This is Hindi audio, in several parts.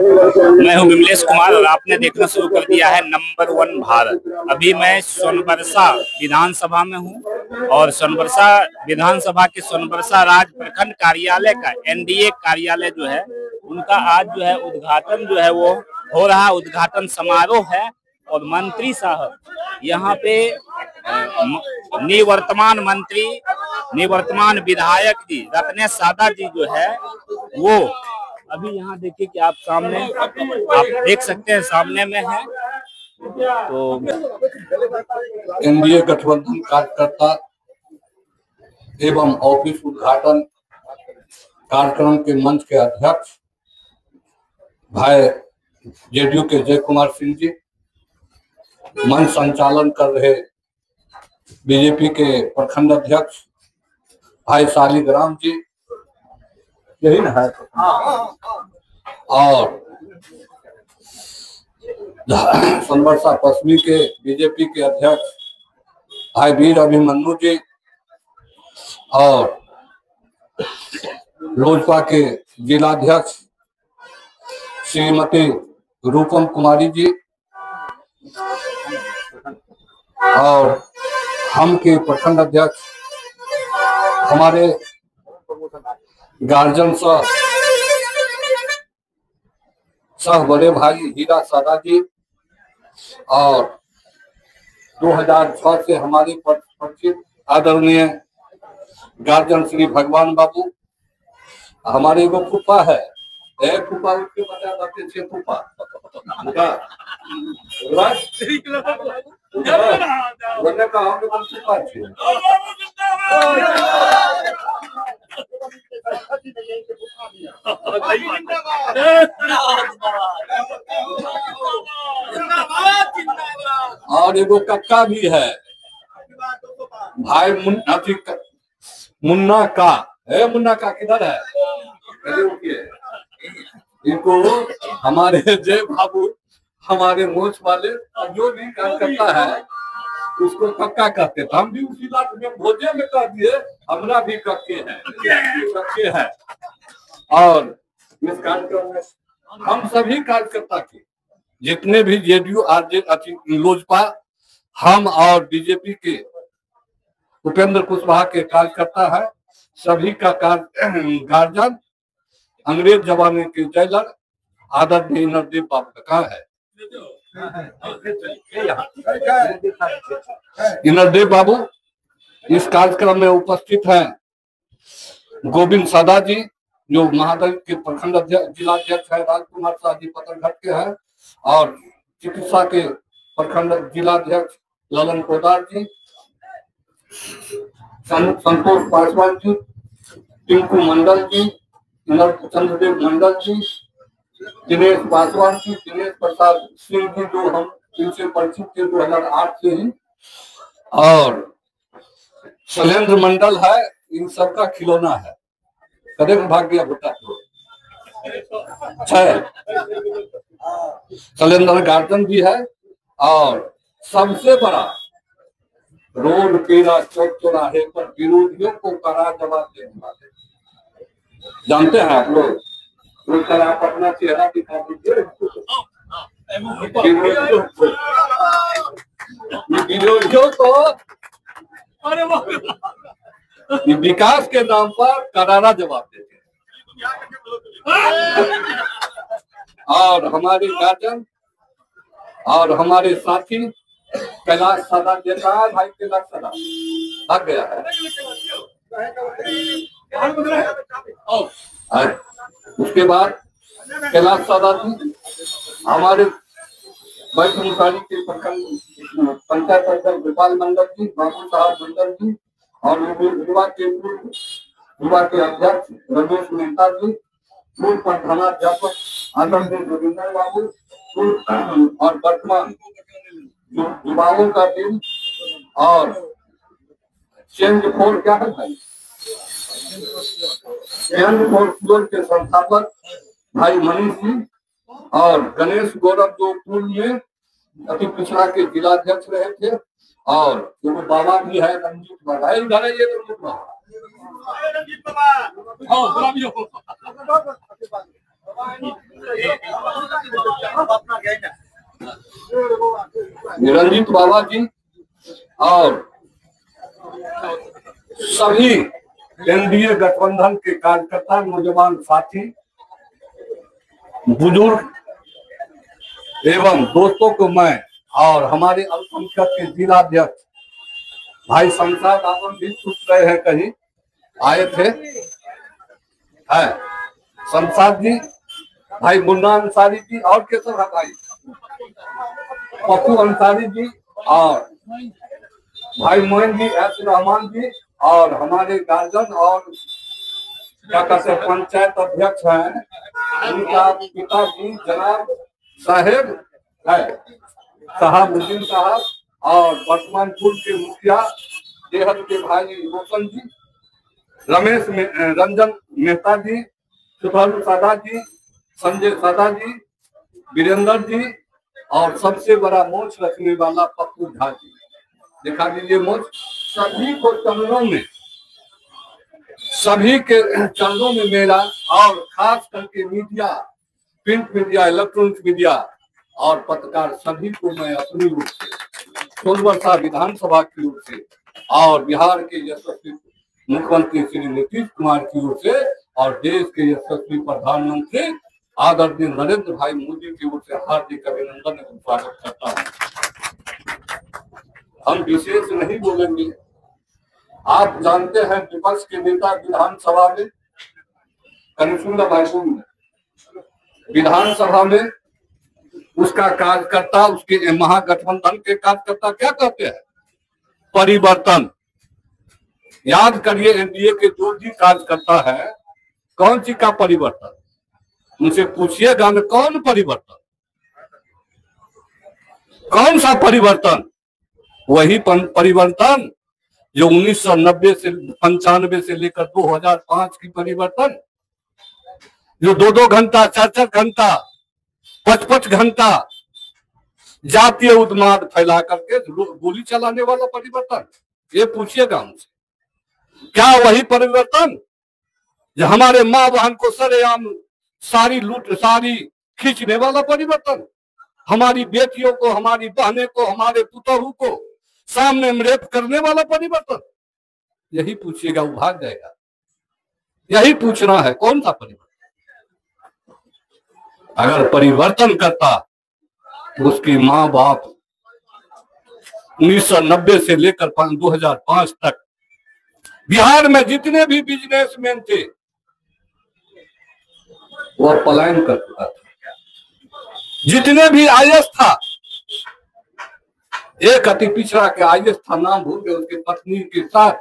मैं हूं विमलेश कुमार और आपने देखना शुरू कर दिया है नंबर 1 भारत। अभी मैं सोनबरसा विधानसभा में हूं और सोनबरसा विधानसभा के सोनबरसा राज प्रखंड कार्यालय का एनडीए कार्यालय जो है उनका आज जो है उद्घाटन जो है वो हो रहा, उद्घाटन समारोह है। और मंत्री साहब यहाँ पे निवर्तमान मंत्री, निवर्तमान विधायक जी रत्नेश सादा जी जो है वो अभी यहाँ देखिए कि आप सामने आप देख सकते हैं, सामने में है। तो एनडीए गठबंधन कार्यकर्ता एवं ऑफिस उद्घाटन कार्यक्रम के मंच के अध्यक्ष भाई जेडीयू के जय कुमार सिंह जी, मंच संचालन कर रहे बीजेपी के प्रखंड अध्यक्ष भाई शालिग्राम जी, यही ना है, और सोनबरसा पश्चिमी के बीजेपी के अध्यक्ष भाई वीर अभिमन्यु जी, और लोजपा के जिलाध्यक्ष श्रीमती रूपम कुमारी जी, और हम के प्रखंड अध्यक्ष हमारे गार्जियन सह बड़े भाई हीरा सादा जी, और 2006 से हमारे परिचित आदरणीय गार्जियन श्री भगवान बाबू, हमारे वो फूफा है, फूफा उसके बता जाते थे फूफा और एगो कक्का भी है भाई मुन्ना का है। मुन्ना का किधर है? इनको हमारे जय बाबू, हमारे मोच वाले जो भी काम करता है उसको कक्का कहते थे। हम भी उसी लाट में भोजे में कह दिए, हमरा भी कक्के है। और इस कार्यक्रम में हम सभी कार्यकर्ता के जितने भी जेडीयू आरजेडी लोजपा हम और बीजेपी के उपेंद्र कुशवाहा के कार्यकर्ता है, सभी का गार्जियन अंग्रेज जमाने के जेलर आदरणीय इनरदेव बाबू का कहाँ है? इनरदेव बाबू इस कार्यक्रम में उपस्थित हैं। गोविंद सादा जी जो महादेव के प्रखंड जिलाध्यक्ष है, राजकुमार शाह जी पतरघट के हैं, और चिकित्सा के प्रखंड जिलाध्यक्ष ललन पोदार जी, संतोष पासवान जी, टिंकू मंडल जी, चंद्रदेव मंडल जी, दिनेश पासवान जी, दिनेश प्रसाद सिंह जी जो हम इनसे परिचित थे 2008 से ही, और शैलेंद्र मंडल है, इन सबका खिलौना है। कदे में भाग गया भुट्टा शैलेंद्र गार्जियन भी है। और सबसे बड़ा रोड पेरा चौक चौराहे पर विरोधियों को कड़ा जवाब देने वाले, जानते हैं आप लोग, आप अपना चेहरा दिखा दीजिए। विरोधियों को विकास के नाम पर करारा जवाब देते हैं। और हमारे गार्जियन और हमारे साथी कैलाश सादा देता है, भाई कैलाश सादा भाग गया है। उसके बाद कैलाश सादा जी हमारे बैठमुसारी के प्रखंड पंचायत अध्यक्ष गोपाल मंडल जी, बाबू साहब मंडल जी, और युवा के अध्यक्ष रमेश मेहता जी, पूर्व प्रधानाध्यापक आदरणीय जोगिंदर बाबू, और वर्तमान युवाओं का दिन और चेंज फोर क्या है भाई, चेंज फोर के संस्थापक भाई मनीष जी, और गणेश गौरव जो पूर्व में अति पिछड़ा के जिलाध्यक्ष रहे थे, और जो बाबा भी है रंजीत बाबा, इधर ये रंजीत बाबा, निरंजित बाबा जी और सभी एनडीए गठबंधन के कार्यकर्ता, नौजवान साथी, बुजुर्ग एवं दोस्तों को मैं और हमारे अल्पसंख्यक के जिलाध्यक्ष भाई शमशाद आलम भी छूट गए हैं, कहीं आए थे, है शमशाद जी, भाई मुन्ना अंसारी जी और केसर है भाई पप्पू अंसारी जी और भाई मोहन जी, एस रहमान जी और हमारे गार्जियन और क्या कहते हैं पंचायत अध्यक्ष हैं, उनका पिताजी जनाब साहेब है साहबुद्दीन साहब और वर्तमान पूर्व के मुखिया देहत के भाई रोशन जी, रमेश रंजन मेहता जी, सुधारू सादा जी, संजय सादा जी, वीरेंद्र जी और सबसे बड़ा मोच रखने वाला पप्पू झा जी। दिखा दीजिए मोच। सभी को चरणों में, सभी के चरणों में मेरा और खास करके media, print media, electronic media और पत्रकार सभी को मैं अपनी ओर से, सोनवर्षा विधानसभा की ओर से और बिहार के यशस्वी मुख्यमंत्री श्री नीतीश कुमार की ओर से और देश के यशस्वी प्रधानमंत्री आदरणीय नरेंद्र भाई मोदी की ओर से हार्दिक अभिनंदन एवं स्वागत करता हूँ। हम विशेष नहीं बोलेंगे। आप जानते हैं विपक्ष के नेता विधानसभा में, कनिष्ठ भाई बोल, विधानसभा में उसका कार्यकर्ता, उसके महागठबंधन के कार्यकर्ता क्या कहते हैं? परिवर्तन। याद करिए, एनडीए के जो भी कार्यकर्ता है, कौन सी का परिवर्तन? उनसे पूछिएगा ना, कौन परिवर्तन, कौन सा परिवर्तन? वही परिवर्तन जो 1990 से 95 से लेकर 2005 की परिवर्तन, जो 2-2 घंटा, 4-4 घंटा, 5-5 घंटा जातीय उन्माद फैला करके गोली चलाने वाला परिवर्तन। ये पूछिएगा उनसे, क्या वही परिवर्तन जो हमारे माँ बहन को सरेआम सारी लूट, सारी खींचने वाला परिवर्तन, हमारी बेटियों को, हमारी बहनें को, हमारे पुतहू को सामने में रेप करने वाला परिवर्तन? यही पूछिएगा, वो भाग जाएगा। यही पूछना है, कौन सा परिवर्तन? अगर परिवर्तन करता तो उसकी माँ बाप 1990 से लेकर 2005 तक बिहार में जितने भी बिजनेसमैन थे वो पलायन कर चुका था। जितने भी आईएएस था, एक अति पिछड़ा के आईएएस था, नाम भूल गए, उसके पत्नी के साथ,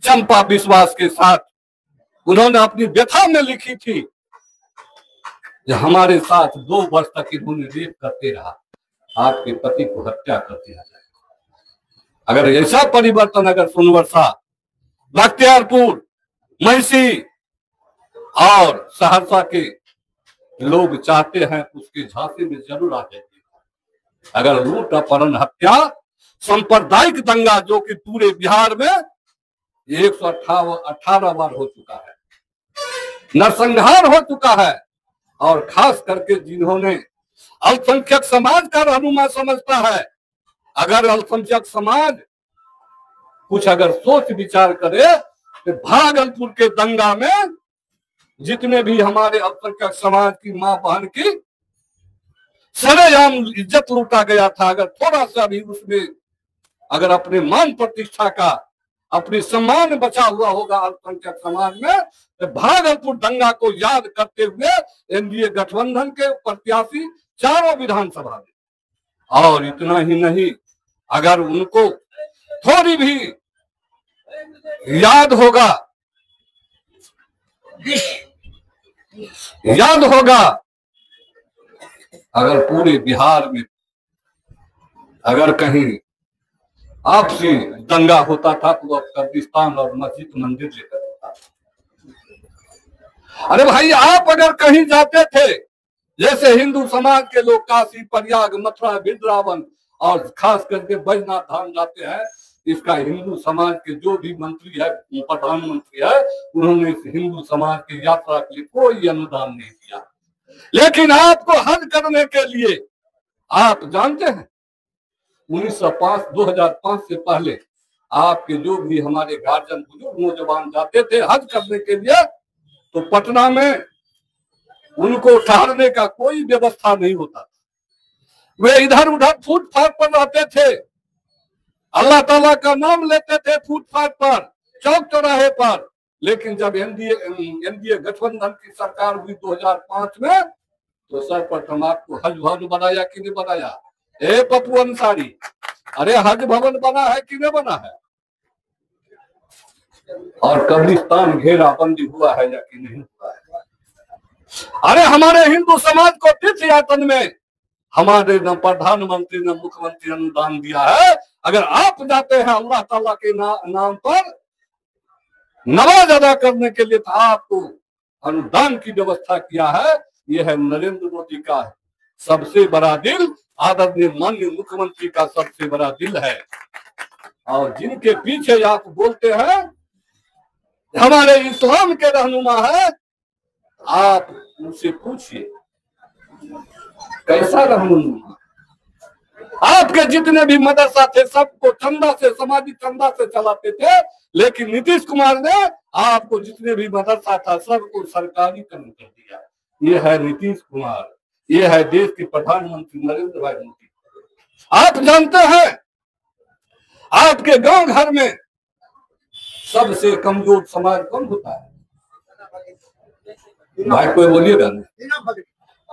चंपा विश्वास के साथ, उन्होंने अपनी व्यथा में लिखी थी कि हमारे साथ 2 वर्ष तक इन्होंने रेप करते रहा, आपके पति को हत्या कर दिया जाए। अगर ऐसा परिवर्तन अगर सोनवर्षा, बख्तियारपुर, महिषी और सहरसा के लोग चाहते हैं, उसके झांसे में जरूर आ जाएगी। अगर लूट, अपहरण, हत्या, सांप्रदायिक दंगा जो कि पूरे बिहार में 118 बार हो चुका है, नरसंहार हो चुका है, और खास करके जिन्होंने अल्पसंख्यक समाज का रहनुमा समझता है, अगर अल्पसंख्यक समाज कुछ अगर सोच विचार करे तो भागलपुर के दंगा में जितने भी हमारे अल्पसंख्यक समाज की मां बहन की सरेआम इज्जत लूटा गया था, अगर थोड़ा सा भी उसमें अगर अपने मान प्रतिष्ठा का, अपने सम्मान बचा हुआ होगा अल्पसंख्यक समाज में, तो भागलपुर दंगा को याद करते हुए एनडीए गठबंधन के प्रत्याशी चारों विधानसभा में, और इतना ही नहीं, अगर उनको थोड़ी भी याद होगा अगर पूरे बिहार में अगर कहीं आपसी दंगा होता था तो अब कब्रिस्तान और मस्जिद मंदिर लेकर होता था। अरे भाई, आप अगर कहीं जाते थे, जैसे हिंदू समाज के लोग काशी, प्रयाग, मथुरा, वृंदावन और खास करके बैजनाथ धाम जाते हैं, इसका हिंदू समाज के जो भी मंत्री है, प्रधानमंत्री है, उन्होंने इस हिंदू समाज की यात्रा के लिए कोई अनुदान नहीं दिया। लेकिन आपको हज करने के लिए आप जानते हैं 2005 से पहले आपके जो भी हमारे गार्जियन बुजुर्ग नौजवान जाते थे हज करने के लिए, तो पटना में उनको ठहरने का कोई व्यवस्था नहीं होता था। वे इधर उधर फुटपाथ पर रहते थे, अल्लाह ताला का नाम लेते थे फुटपाथ पर, चौक चौराहे पर। लेकिन जब एनडीए गठबंधन की सरकार हुई 2005 में, तो सर्वप्रथम आपको हज भवन बनाया कि नहीं बनाया? ए पप्पू अंसारी, अरे हज भवन बना है कि नहीं बना है? और कब्रिस्तान घेराबंदी हुआ है या कि नहीं हुआ है? अरे हमारे हिंदू समाज को तीर्थ यातन में हमारे न प्रधानमंत्री न मुख्यमंत्री अनुदान दिया है। अगर आप जाते हैं अल्लाह ताला के नाम पर नमाज अदा करने के लिए, तो आपको अनुदान की व्यवस्था किया है। यह है नरेंद्र मोदी का सबसे बड़ा दिल, आदरणीय माननीय मुख्यमंत्री का सबसे बड़ा दिल है। और जिनके पीछे आप बोलते हैं हमारे इस्लाम के रहनुमा है, आप उनसे पूछिए कैसा रहनुमा। आपके जितने भी मदरसा थे सबको चंदा से, सामाजिक चंदा से चलाते थे, लेकिन नीतीश कुमार ने आपको जितने भी मदरसा था सबको सरकारीकरण कर दिया। ये है नीतीश कुमार, ये है देश के प्रधानमंत्री नरेंद्र भाई मोदी। आप जानते हैं आपके गांव घर में सबसे कमजोर समाज कौन होता है? भाई कोई बोलिएगा नहीं,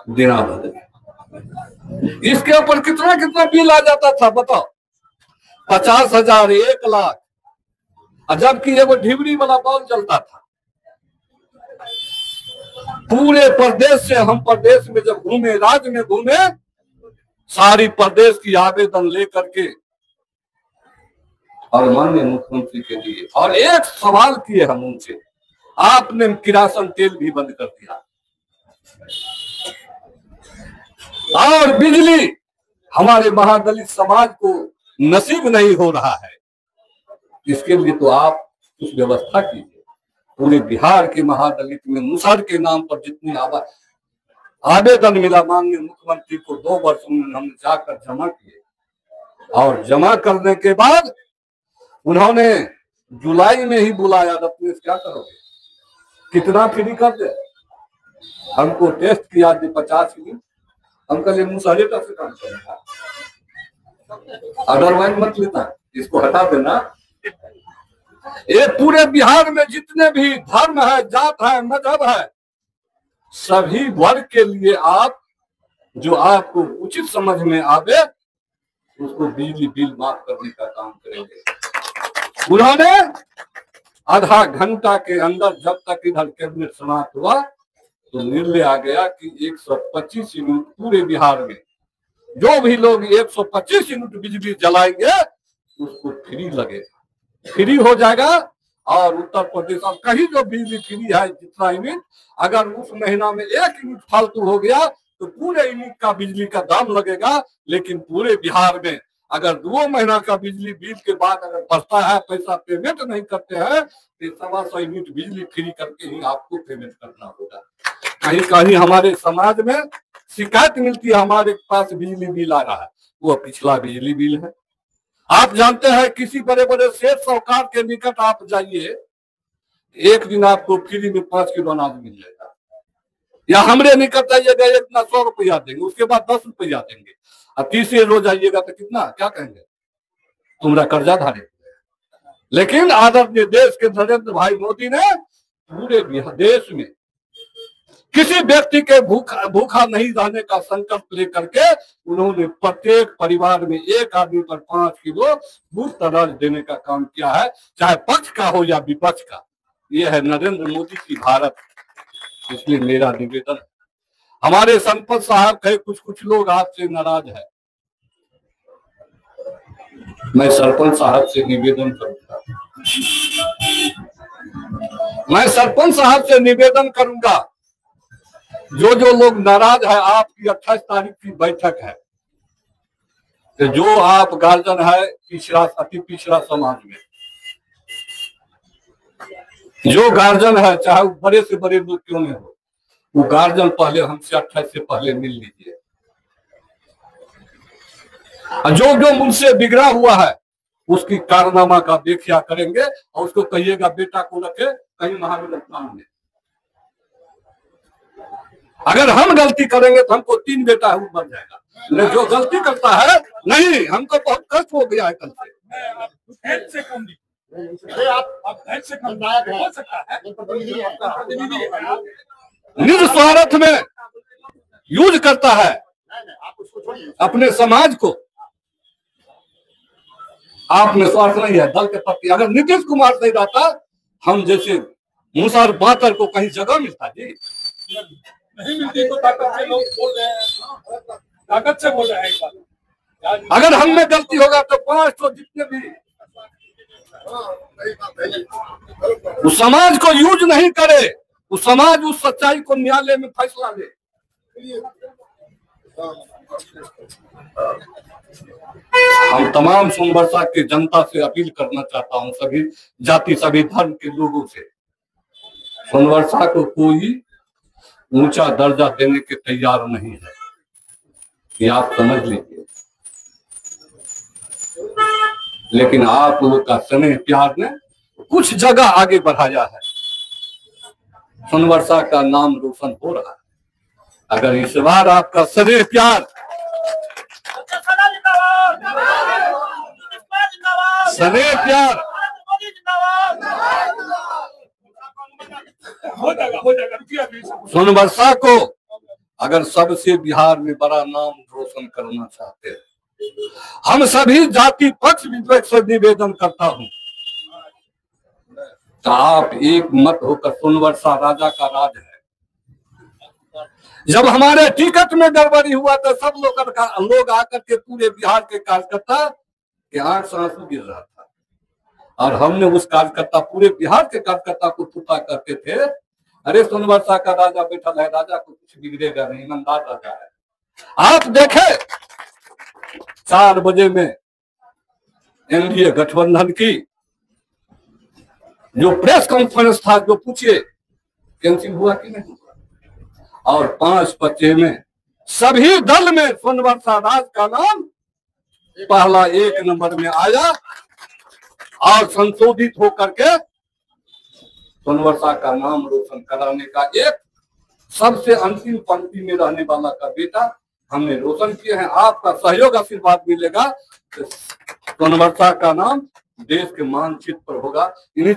दीना बदली। इसके ऊपर कितना कितना बिल आ जाता था बताओ? 50,000, 1 लाख, जबकि एगो ढिबरी वाला बॉल चलता था। पूरे प्रदेश से हम प्रदेश में जब घूमे, राज्य में घूमे, सारी प्रदेश की आवेदन लेकर के और माननीय मुख्यमंत्री के लिए, और एक सवाल किए हम उनसे, आपने किरासन तेल भी बंद कर दिया और बिजली हमारे महादलित समाज को नसीब नहीं हो रहा है। इसके लिए तो आप कुछ व्यवस्था कीजिए। पूरे बिहार के महादलित में मुसहर के नाम पर जितनी आवेदन मिला माननीय मुख्यमंत्री को 2 वर्ष में हमने जाकर जमा किए, और जमा करने के बाद उन्होंने जुलाई में ही बुलाया, रत्नेश क्या करोगे, कितना फ्री कर दे? हमको टेस्ट किया 50 यूनिट, हम कल मुसहरे का से काम करेगा, अदरवाइज मत लेता, इसको हटा देना। ये पूरे बिहार में जितने भी धर्म है, जात है, मजहब है, सभी वर्ग के लिए आप जो आपको उचित समझ में आवे उसको बिजली बिल माफ करने का काम करेंगे। उन्होंने आधा घंटा के अंदर, जब तक इधर कैबिनेट समाप्त हुआ, तो निर्णय आ गया कि 125 यूनिट पूरे बिहार में जो भी लोग 125 यूनिट बिजली जलाएंगे उसको फ्री लगेगा, फ्री हो जाएगा। और उत्तर प्रदेश अब कहीं जो बिजली फ्री है जितना यूनिट, अगर उस महीना में 1 यूनिट फालतू हो गया तो पूरे यूनिट का बिजली का दाम लगेगा। लेकिन पूरे बिहार में अगर 2 महीना का बिजली बिल के बाद अगर बढ़ता है, पैसा पेमेंट नहीं करते हैं, तो 125 यूनिट बिजली फ्री करके ही आपको पेमेंट करना होगा। कहीं कहीं हमारे समाज में शिकायत मिलती है हमारे पास बिजली बिल आ रहा है, वो पिछला बिजली बिल है। आप जानते हैं किसी बड़े बड़े सेठ साहूकार के निकट आप जाइए, एक दिन आपको फ्री में 5 किलो अनाज मिल जाएगा, या हमरे निकट जाइएगा एक ना 100 रुपया देंगे, उसके बाद 10 रुपया देंगे, और तीसरे रोज आइएगा तो कितना, क्या कहेंगे, तुम्हारा कर्जा धारे। लेकिन आदरणीय देश के नरेंद्र भाई मोदी ने पूरे देश में किसी व्यक्ति के भूखा नहीं रहने का संकल्प लेकर के उन्होंने प्रत्येक परिवार में एक आदमी पर 5 किलो मुफ्त अनाज देने का काम किया है, चाहे पक्ष का हो या विपक्ष का। यह है नरेंद्र मोदी की भारत। इसलिए मेरा निवेदन, हमारे संपत साहब कहे कुछ लोग आपसे नाराज है, मैं सरपंच साहब से निवेदन करूंगा, मैं सरपंच साहब से निवेदन करूंगा, जो लोग नाराज है, आपकी 28 तारीख की बैठक है, तो जो आप गार्जियन है पिछड़ा, अति पिछड़ा समाज में जो गार्जियन है, चाहे वो बड़े से बड़े लोग क्यों नहीं हो, वो गार्जियन पहले हमसे 28 से पहले मिल लीजिए। जो जो मुझसे बिगड़ा हुआ है उसकी कारनामा का व्याख्या करेंगे और उसको कहिएगा बेटा को रखे कहीं महाविद्यालय में। अगर हम गलती करेंगे तो हमको 3 बेटा बन जाएगा, लेकिन जो गलती करता है नहीं, हमको बहुत कष्ट हो गया है कल से। हो सकता है निज स्वार्थ में यूज करता है अपने समाज को। आप में स्वार्थ नहीं है दल के प्रति। अगर नीतीश कुमार नहीं रहता, हम जैसे मुसहर बातर को कहीं जगह मिलता जी? नहीं मिलती तो ताकत से लोग बोल रहे हैं, ताकत से बोल रहे हैं। अगर हम में गलती होगा तो 500 जितने भी उस समाज को यूज नहीं करे, उस समाज उस सच्चाई को न्यायालय में फैसला ले। हम तमाम सोनबरसा की जनता से अपील करना चाहता हूं, सभी जाति सभी धर्म के लोगों से, सोनबरसा को कोई ऊंचा दर्जा देने के तैयार नहीं है, ये आप समझ लीजिए। लेकिन आप लोगों का स्नेह प्यार ने कुछ जगह आगे बढ़ाया है, सोनबरसा का नाम रोशन हो रहा है। अगर इस बार आपका स्नेह प्यार सोनबरसा को अगर सबसे बिहार में बड़ा नाम रोशन करना चाहते हैं, हम सभी जाति पक्ष विपक्ष से निवेदन करता हूं, तो आप एक मत होकर, सोनबरसा राजा का राज है। जब हमारे टिकट में गड़बड़ी हुआ तो सब लोग आकर के पूरे बिहार के कार्यकर्ता के आंख से आंसू गिर रहा था, और हमने उस कार्यकर्ता पूरे बिहार के कार्यकर्ता को पुता करते थे, अरे सोनबरसा का राजा बैठा है, राजा को कुछ बिगड़ेगा नहीं, ईमानदार राजा है। आप देखे 4 बजे में एनडीए गठबंधन की जो प्रेस कॉन्फ्रेंस था, जो पूछिए कैंसिल हुआ कि नहीं हुआ, और 5:25 में सभी दल में सोनबरसा राज का नाम पहला 1 नंबर में आया, और संशोधित होकर के सोनबरसा का नाम रोशन कराने का एक सबसे अंतिम पंक्ति में रहने वाला का बेटा हमने रोशन किए हैं। आपका सहयोग आशीर्वाद मिलेगा तो सोनबरसा का नाम देश के मानचित्र पर होगा। इन्हीं